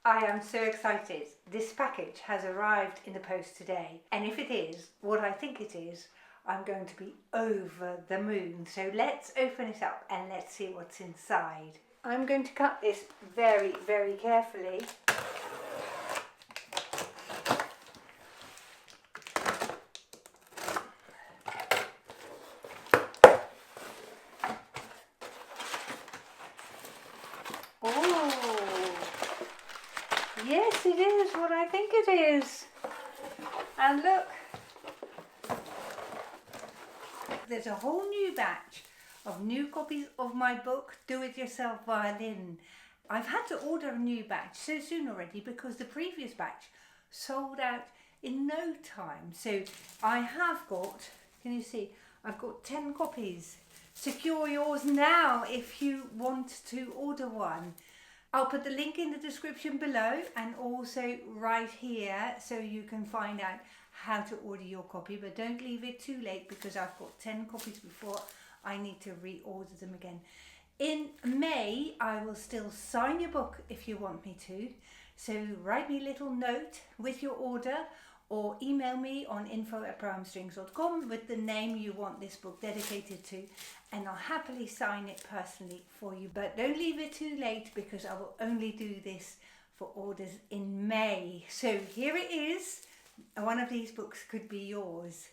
I am so excited. This package has arrived in the post today, and if it is what I think it is, I'm going to be over the moon. So let's open it up and let's see what's inside. I'm going to cut this very, very carefully. Oh, yes, it is what I think it is. And look, there's a whole new batch of new copies of my book, Do It Yourself Violin. I've had to order a new batch so soon already because the previous batch sold out in no time. So I have got, can you see, I've got 10 copies. Secure yours now if you want to order one. I'll put the link in the description below and also right here so you can find out how to order your copy, but don't leave it too late because I've got 10 copies before I need to reorder them again. In May I will still sign your book if you want me to, so write me a little note with your order or email me on info@brownstrings.com with the name you want this book dedicated to, and I'll happily sign it personally for you. But don't leave it too late because I will only do this for orders in May. So here it is. One of these books could be yours.